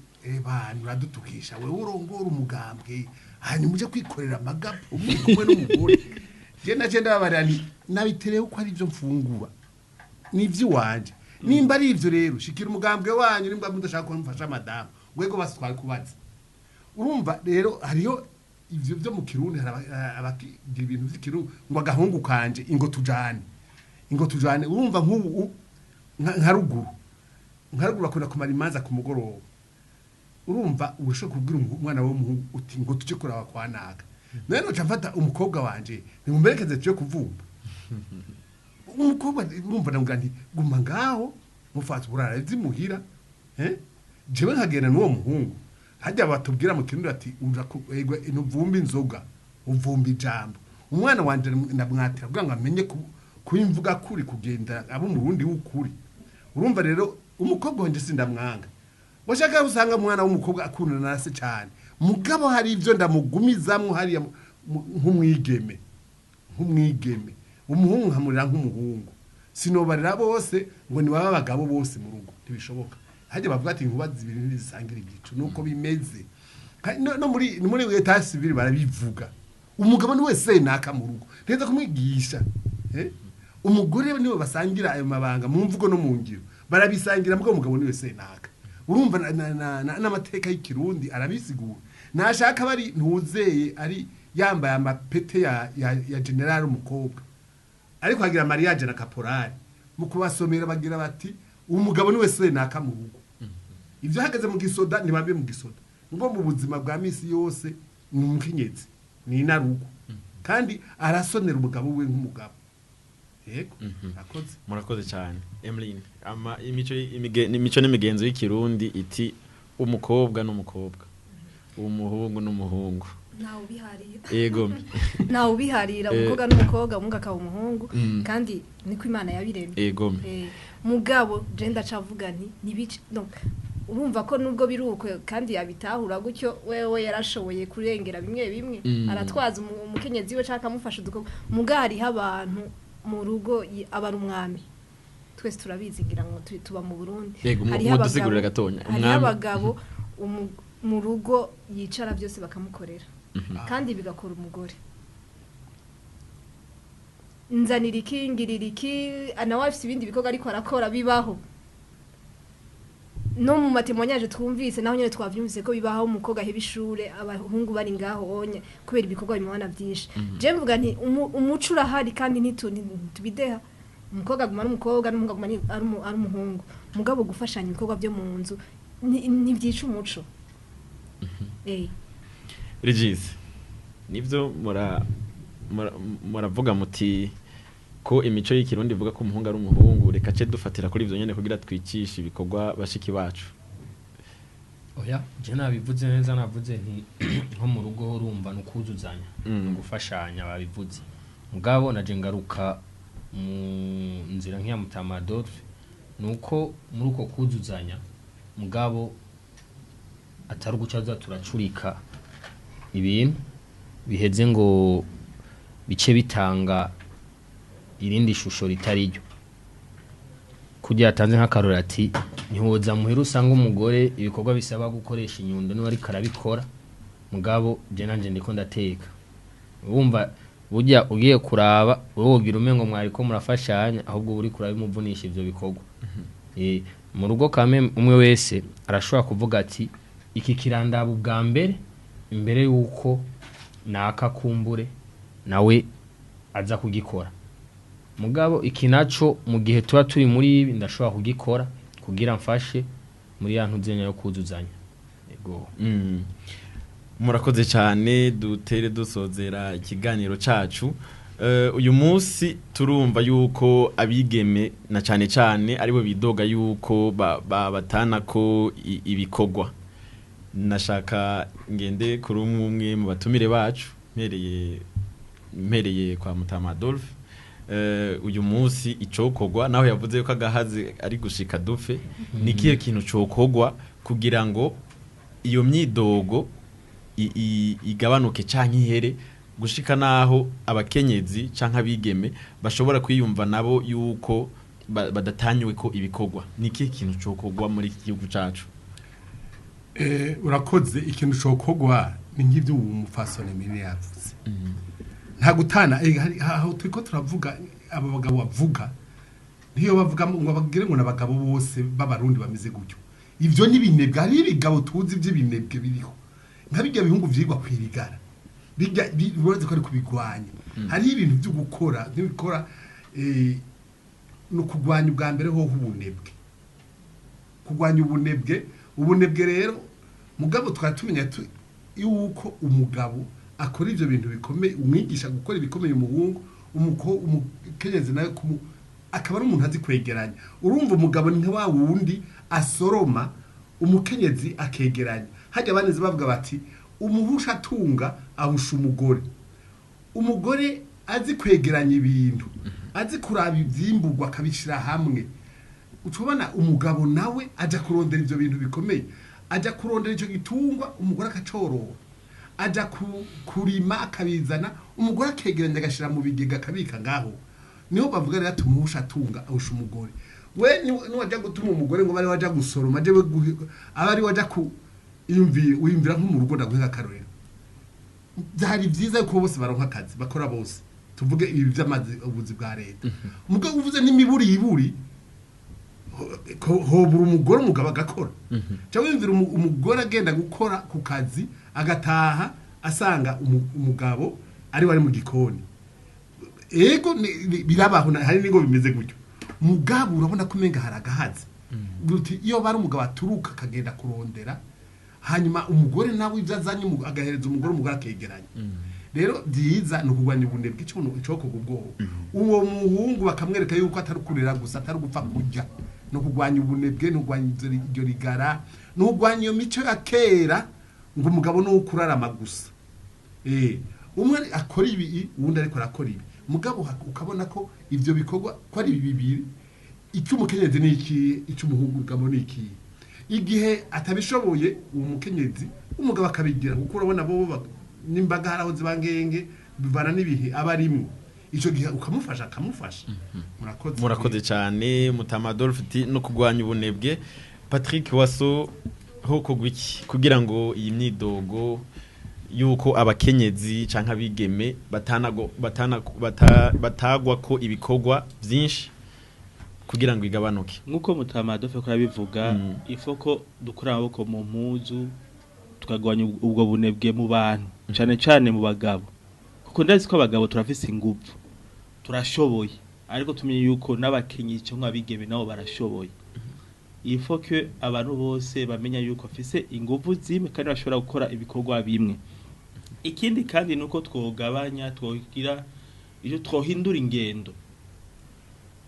bantu radutukisha wewe urongora umugambwe hanyuma uje kwikorera amagapo kumwe n'umugore je naje ndabarani nabiterewe uko ari byo mfungura nivyo wanje nimba ari ivyo rero shikira umugambwe wanyu nimba mudashaka ko mfasha madame wego basitwara kubaza urumva rero hariyo ivyo byo mu kirundi abagira ibintu vy'ikirundi ngo agahungu kanje ingo tujane urumva nk'ubu nka ruguru bakunda kumara imanza ku mugoroba urumva urashobora kubwira umwana w'umuhungu uti ngo tuje kuraba kwa naka none uca mfata umukobwa wanje nimumberekeze tuje kuvumba umukobwa urumva ndavuga nti guma ngaho mufata burara zimuhira jewe nkagenda n'uwo muhungu hajya batubwira mu kirundi ati uvumba inzoga uvumba ijambo umwana wanje ndamwatira kugira ngo amenye kuimvuga kuri kugenda abo murundi w'ukuri urumva rero umukobwa wanje sindamwanga washaka usanga umwana w'umukobwa akunda nase cyane mugabo hari ivyo ndamugumizamwo hariya nk'umwigeme umuhungu nkamurira nk'umuhungu sinobarira bose ngo ni baba abagabo bose mu rugo ntibishoboka hajya bavuga ati nkuba zibiri ntizisangira igicu nuko bimeze no muri leta civile barabivuga umugabo ni wese naka mu rugo neza kumwigisha umugore niwe basangira ayo mabanga mu mvugo no mu ngiro barabisangira mbwo umugabo ni wese naka urumva n'amateka y'ikirundi arabisigura nashaka bari ntuzeye ari yambaye amapete ya general umukobwa ariko hagira mariage na caporal mu kubasomera bagira bati umugabo ni wese naka mu rugo ivyo hageze mu gisoda nibambe mu gisoda ngo mu buzima bwa misi yose ni umukenyezi ni narugo kandi arasonera umugabo we nk'umugabo yego akoze murakoze cyane Emeline imico n'imigenzo y'ikirundi iti umukobwa n'umukobwa umuhungu n'umuhungu yego nawe ubiharira umukobwa n'umukobwa umwe akaba umuhungu kandi niko Imana yabiremye yego mugabo je ndacavuga nti nibice donc urumva ko nubwo biruko kandi yabitahura gutyo wewe yarashoboye kurengera bimwe bimwe aratwaza umukenyezi we cyangwa amufasha udukorwa mugari abantu mu rugo abari umwami twese turabizi ngira ngo tuba mu Burundi hari abagabo mu rugo yicara byose bakamukorera kandi bigakora umugore nzanira iki ngirira iki nawe afite ibindi bikorwa ariko arakora bibaho no mu matemoignage twumvise naho nyene twavyumvise ko bibaho umukobwa heba ishure abahungu bari ngaho onye kubera ibikorwa bimubana byinshi je mvuga nti umuco urahari kandi ntitubideha umukobwa aguma n'umukobwa n'umuhungu aguma ari umuhungu mugabo gufashanya ibikorwa byo mu nzu ntibyica umuco Regis nivyo muravuga muti ko imico y'ikirundi ivuga ko umuhungu ari umuhungu reka ce dufatira kuri ivyo nyene kugira twicisha ibikorwa bashiki bacu oya je nabivuze neza navuze nti nko mu rugo urumva n'ukuzuzanya no gufashanya babivuze mugabo naje ngaruka mu nzira nk'iya Mutamador nuko muri uko kuzuzanya mugabo atari gucaza turacurika ibintu biheze ngo bice bitanga irindi shusho ritari ryo kugira atanze nk'akarora ati ntiwoza muhira usanga umugore ibikorwa bisaba gukoresha inyundo niwe ariko arabikora mugabo je nanje ndiko ndateka wumva burya ugiye kuraba wogira umengo mwari ko murafashanya ahubwo uri kurabimuvunisha ivyo bikorwa mu rugo kame umwe wese arashobora kuvuga ati iki kirandaba ubwa mbere imbere yuko nakakumbure nawe aza kugikora mugabo iki naco mu gihe tuba turi muri ibi ndashobora kugikora kugira mfashe muri ya ntuzenya yo kuzuzanya ego murakoze cyane dutere dusozera ikiganiro cacu uyu munsi turumva yuko abigeme na cyane cyane aribo bidoga yuko batana ko ibikorwa nashaka ngende kuri umwe mu batumire bacu mpereye kwa Mutamador uyu munsi icokogwa naho yavuze ko agahaze ari gushika dufe nikiye kintu cokogwa kugira ngo iyo myidogo igabanuke canke ihere gushika naho abakenyezi canke abigeme bashobora kwiyumva nabo yuko badatanywe ko ibikorwa nikiye kintu cokogwa muri iki gihugu cacu urakoze ikintu cokogwa ni nk'ivyo umufasone mine yavuze nta gutana aho turiko turavuga abo bagabo bavuga niyo bavuga ngo bagire ngo nabagabo bose b'abarundi bameze gutyo ivyo ni binebwe ari ibigabo tuzi by'ibinebwe biriho nkabijya bihungu vyigwa kwirigara bijya bibaze ko ari kubigwanya hari ibintu byo gukora n'ibikora no kugwanya ubwa mbere ho ubunebwe kugwanya ubunebwe rero mugabo twatumenya yuko umugabo akora ivyo bintu bikomeye umwigisha gukora ibikomeye umuhungu umukenyezi nayo akaba ari umuntu azi kwegeranya urumva umugabo ni wa wundi asoroma umukenyezi akegeranya hajya baneze bavuga bati umuhusha atunga ahusha umugore azi kwegeranya ibintu azi kuraba ivyimburwa akabishira hamwe utubona umugabo nawe aja kurondera ivyo bintu bikomeye aja kurondera ico gitungwa umugore akacorora aja kurima akabizana umugore akegeranya agashira mu bigega akabika ngaho niho bavuga rero tumuhusha atunga ahusha umugore we ni waja gutuma umugore ngo bari waja gusoroma je abari waja ku uyumvira nko mu rugo ndaguha akarorero byari byiza ko bose baronka akazi bakora bose tuvuge ibi by'amazi ubuzi bwa leta umugabo uvuze n'imiburi hobura umugore umugabo agakora cyangwa wimvira umugore agenda gukora ku kazi agataha asanga umugabo ari wari mu gikoni ego birabaho hari ningo bimeze gutyo mugabo urabona ko menga haragahaze guti iyo bari umugabo aturuka akagenda kurondera hanyuma umugore nawe ivyazanye agahereza umugore akegeranya rero byiza no kugwanya ubunebwe icoko ubwoba uwo muhungu bakamwereka yuko atari kurera gusa atari gupfa kujya no kugwanya ubunebwe no kugwanya iryo rigara no kugwanya iyo mico ya kera ngo umugabo no kurarama gusa umwe akora ibi uwundi ariko arakora ibi mugabo ukabona ko ivyo bikorwa ko ari bibiri icyo umukenyezi niki icyo umuhungu gabo niki igihe atabishoboye uwo mukenyezi umugabo akabigira kuko urabona bo nimbaga haraho zibangenge bivana n'ibihe abarimo ico gihe ukamufasha murakoze cyane Mutama Adolphe no kugwanya ubunebwe. Patrick Waso ho kugwiki kugira ngo iyi myidogo yuko abakenyezi canka abigeme batagwa ko ibikorwa byinshi kugira ngo igabanuke nkuko Mutama Adolphe ko yabivuga ifoko dukura amaboko mu mpuzu tukagwanya ubwo bunebwe mu bantu cyane cyane mu bagabo kuko ndazi ko abagabo turafise ingufu turashoboye ariko tumenye yuko n'abakenyezi cyangwa abigeme nabo barashoboye ifoke abantu bose bamenya yuko afise ingufu zimwe kandi bashobora gukora ibikorwa bimwe. Ikindi kandi nuko twogabanya twogira iyo twohindura ingendo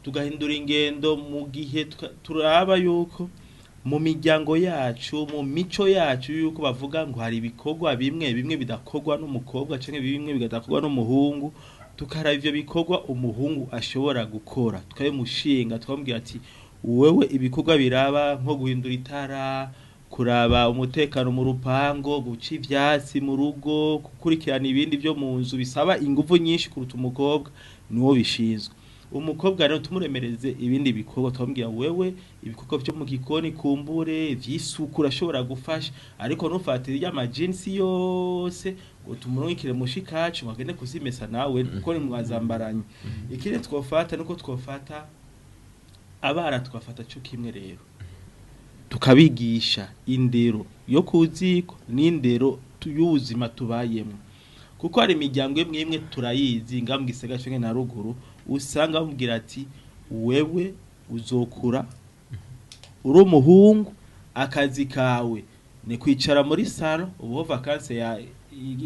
tugahindura ingendo mu gihe turaba yuko mu miryango yacu mu mico yacu yuko bavuga ngo hari ibikorwa bimwe bidakorwa n'umukobwa canke bimwe bidakorwa n'umuhungu tukara ivyo bikorwa umuhungu ashobora gukora tukabimushinga twamubwira ati wewe ibikorwa biraba nko guhindura itara kuraba umutekano mu rupango guca ivyatsi mu rugo gukurikirana ibindi byo mu nzu bisaba ingufu nyinshi kuruta umukobwa niwo bishinzwe. Umukobwa rero tumuremereze ibindi bikorwa twamubwira wewe ibikorwa byo mu gikoni kumbure vy'isuku urashobora gufasha ariko nufatira y'amajinsi yose ngo tumurunkire mushikacu mwagende kuzimesa nawe uko ni mwazambaranye. Ikindi twofata nuko twofata abana twafata cyo kimwe rero tukabigisha indero yo kuziko n'indero y'ubuzima tubayemo kuko hari imiryango imwe turayizi ngambwe isega na ruguru usanga bamubwira ati wewe uzokura uri umuhungu akazi kawe ni kwicara muri salo ubu vacances ya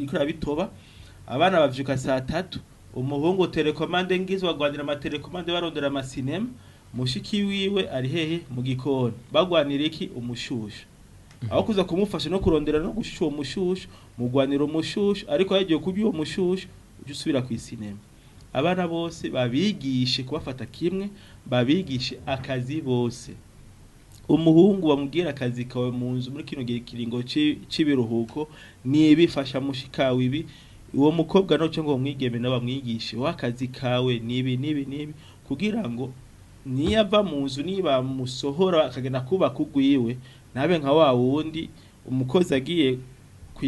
ikora bitoba abana bavyuka saa 3 umuhungu telecommande ngizwa gwandira ama telecommande barondera ama cinema mushiki wiwe ari hehe mu gikoni bagwanira iki umushusho aho kuza kumufasha no kurondera no gushusha umushusho mugwanira umushusho ariko yagiye kubyo uwo mushusho uje usubira ku cinema. Abana bose babigishe kubafata kimwe babigishe akazi bose umuhungu bamubwira akazi kawe mu nzu muri kino gihe kiringo cibiruhuko nibifasha mushikawe ibi uwo mukobwa no cyo ngo mwigeme n'abamwigishe wakazi kawe nibi kugira ngo niyava mu nzu niba musohora akagenda kuba kugwiwe nabe nka wa wundi umukozi agiye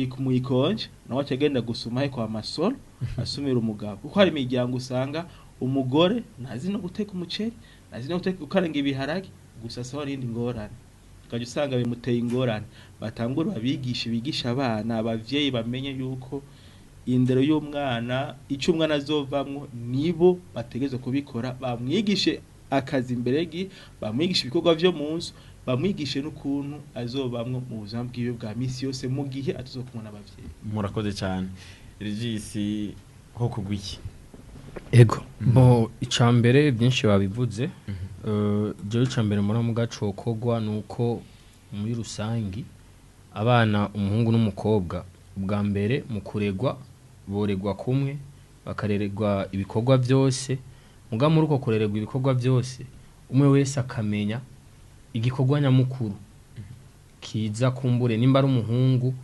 kumuyikonje nawe acagenda gusuma he kwa masoro asumira umugabo kuko hari imiryango usanga umugore nazi no guteka umuceri nazi no guteka ukaranga ibiharage gusa sawa rindi ngorane kaje usanga bimuteye ingorane batangura bigisha abana abavyeyi bamenye yuko indero y'umwana ico umwana azovamwo nibo bategeze kubikora bamwigishe akazi imberegi bamwigisha ibikorwa byo mu nzu bamwigishe n'ukuntu azobamwo mu buzima bwiwe bwa misi yose mu gihe atuzokumana abavyeyi. Murakoze cyane Regisi ho kugwiki ego bo icambere byinshi babivuze je icambere muri mu gaco kogwa nuko muri rusangi abana umuhungu n'umukobwa ubwa mbere mu kuregwa boregwa kumwe bakarererwa ibikorwa byose muga muri uko kurererwa ibikorwa byose umwe wese akamenya igikorwa nyamukuru kiza kumbure nimba ari umuhungu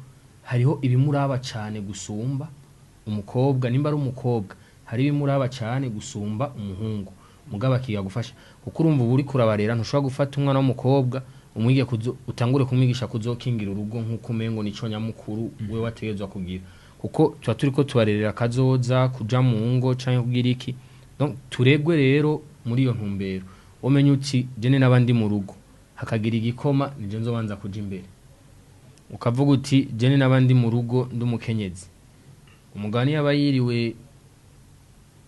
hariho ibimuraba cyane gusumba umukobwa nimba ari umukobwa hari ibimuraba cyane gusumba umuhungu mugaba kiga gufasha kuko urumva uri kurabarera ntushobora gufata umwana w'umukobwa umwige utangure kumwigisha kuzokingira urugo nkuko umengo nico nyamukuru we wategezwa kugira kuko tuba turiko tubarerera kazoza kuja mu ngo canke kugira iki donc turegwe rero muri iyo ntumbero umenye uti jene nabandi mu rugo hakagira igikoma nije nzobanza kuja imbere ukavuga uti jene nabandi mu rugo ndumukenyezi umugani yabayiriwe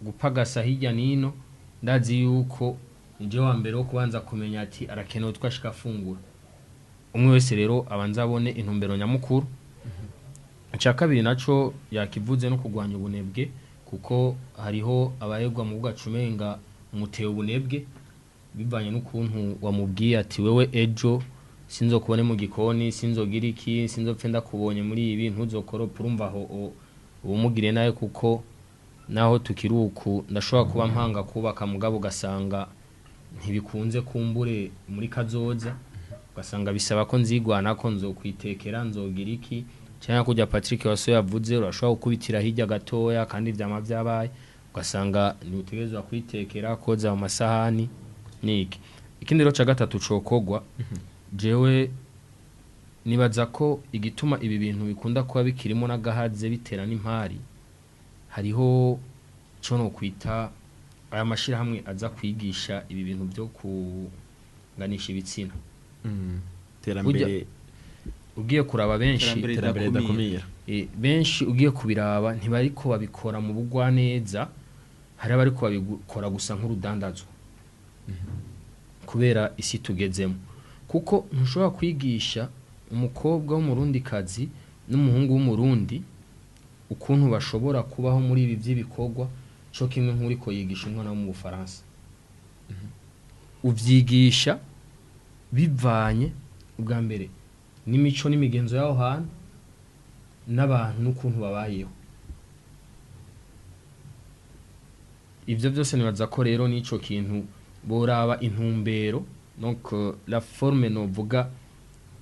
gupagasa hirya nino ndazi yuko nje wa mbere wo kubanza kumenya ati arakenewe twashika afungura umwe wese rero abanza abone intumbero nyamukuru. Cya kabiri naco yakivuze no kugwanya ubunebwe kuko hariho abayegwa mu bwacumenga umuteye ubunebwe bivanye n'ukuntu wamubwiye ati wewe ejo sinzo kubone mu gikoni sinzogira iki sinzopfenda kubonye muri ibi ntuzokoropa urumva aho ubumugire naye kuko naho tukiruku ndashobora kuba mpanga kubaka mugabo gasanga ntibikunze kumbure muri kazoza ugasanga bisaba ko nzigwana ko nzokwitekera nzogira iki cyangwa kujya Patrick waso yavuze urashobora gukubitira hirya gatoya kandi vyama vyabaye ugasanga ni utegezwa kwitekera koza mu masahani niki ikindi rero ca gatatu cokogwa jewe nibaza ko igituma ibi bintu bikunda kuba bikirimo n'agahaze bitera n'impari hariho cyo no kwita aya mashirahamwe aza kwigisha ibi bintu byo kuganisha ibitsina terambere ugiye kuraba benshi terambere dakumira benshi ugiye kubiraba ntibariko babikora mu bugwa neza hari abariko babikora gusa nk'urudandazwa kubera isi tugezemo kuko ntushobora kwigisha umukobwa w'umurundi kazi n'umuhungu w'umurundi ukuntu bashobora kubaho muri ibi by'ibikorwa cyo kimwe nk'uriko yigisha umwana wo mu Bufaransa uvyigisha bivanye ubwa mbere n'imico n'imigenzo yaho hantu n'abantu n'ukuntu babayeho ivyo byose nibaza ko rero nico kintu boraba intumbero donc la forme no vuga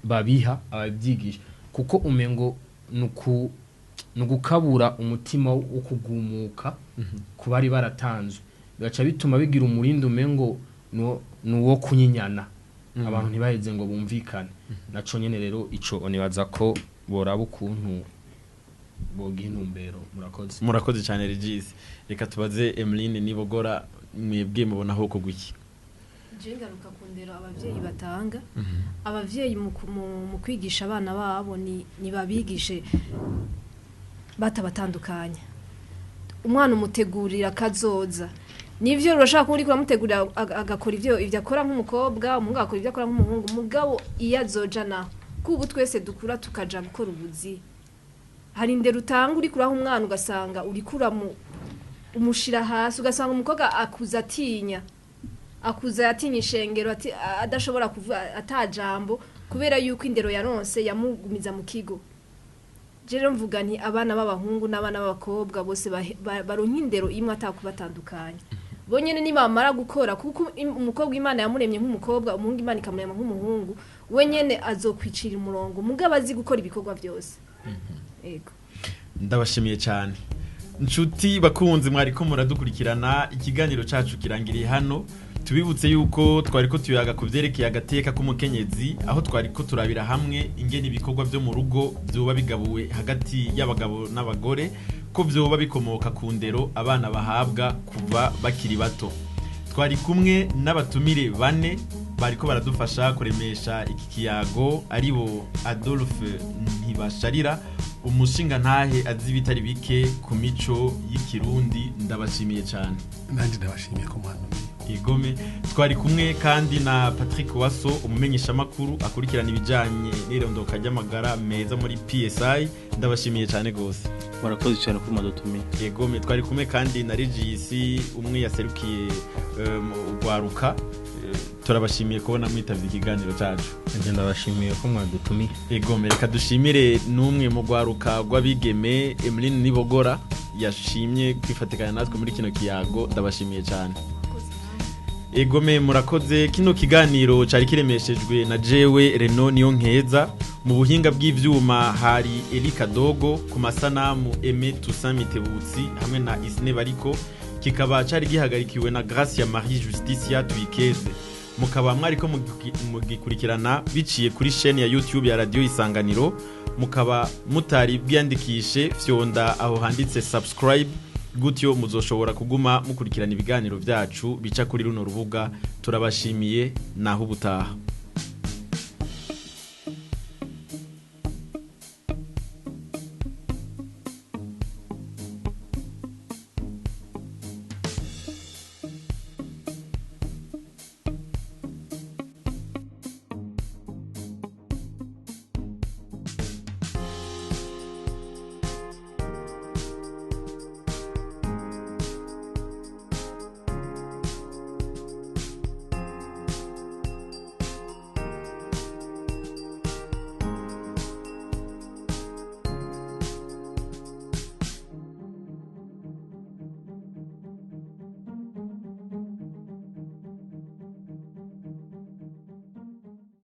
babiha ababyigisha kuko umengo nugukabura umutima wo kugumuka kubari baratanzwe bigaca bituma bigira umurindi umengo nuwo kunyinyana abantu ntibaheze ngo bumvikane naco nyene rero ico nibaza ko boraba ukuntu bogintumbero murakoze cyane Regis reka tubaze Emeline Nibogora mwebwe mubona ho ko guki jengaruka kundero abavyeyi batanga abavyeyi mu kwigisha abana babo ni babigishe batabatandukanya umwana umutegurira kazoza nivyo urashaka kuri kuramutegurira agakora ivyo akora nk'umukobwa umuhungu akora ivyo akora nk'umuhungu mugabo iyo azoja naho kubu twese dukura tukaja gukora ubuzi hari ndero utanga uri kuraho umwana ugasanga uri kuramu umushira hasi ugasanga umukobwa akuza yatinya ishengero adashobora kuvuga atajambo kubera yuko indero yaronse yamugumiza mu kigo rero mvuga nti abana b'abahungu n'abana b'abakobwa bose baronka indero imwe atakubatandukanya bonyene nibamara gukora kuko umukobwa Imana yamuremye nk'umukobwa umuhungu Imana ikamurema nk'umuhungu we nyene azokwicira umurongo mugabo azi gukora ibikorwa byose ego ndabashimiye cyane nshuti bakunzi mwari ko muradukurikirana ikiganiro cacu kirangiriye hano tubibutse yuko twari ko tuyaga kuvyerekeye agateka k'umukenyezi aho twari ko turabira hamwe ingene ibikorwa byo mu rugo byoba bigabuwe hagati y'abagabo n'abagore ko byoba bikomoka ku ndero abana bahabwa kuva bakiri bato twari kumwe n'abatumire bane bariko baradufasha kuremesha iki kiyago aribo Adolphe Ntibasharira umushinga ntahe azi bitari bike ku mico y'ikirundi ndabashimiye cyane nanje ndabashimiye ko mwantumiye igome twari kumwe kandi na Patrick Waso umumenyesha makuru akurikirana ibijanye n'irondoka ry'amagara meza muri PSI ndabashimiye cyane gose murakoze cyane ko madutumiye igome twari kumwe kandi na Regis umwe yaserukiye ugwaruka turabashimiye kubona mwitavye ikiganiro cyacu nje ndabashimiye ko mwadutumiye igome reka dushimire n'umwe mu gwaruka rw'abigeme Emeline Nibogora yashimye kwifatikanya natwe muri kino kiyago ndabashimiye cyane Egome murakoze kino kiganiro cari kiremeshejwe na jewe Reno niyo nkeza mu buhinga bw'ivyuma hari Elika Dogo ku masanamu Aime Toussaint Mitebutsi hamwe na Isne Bariko kikaba cari gihagarikiwe na Gracia Marie Justicia Twikeze mukaba mwariko mugikurikirana biciye kuri chaîne ya YouTube ya Radio Isanganiro mukaba mutari bwiyandikishe fyonda aho handitse subscribe gutyo muzoshobora kuguma mukurikirana ibiganiro byacu bica kuri runo rubuga turabashimiye naho ubutaha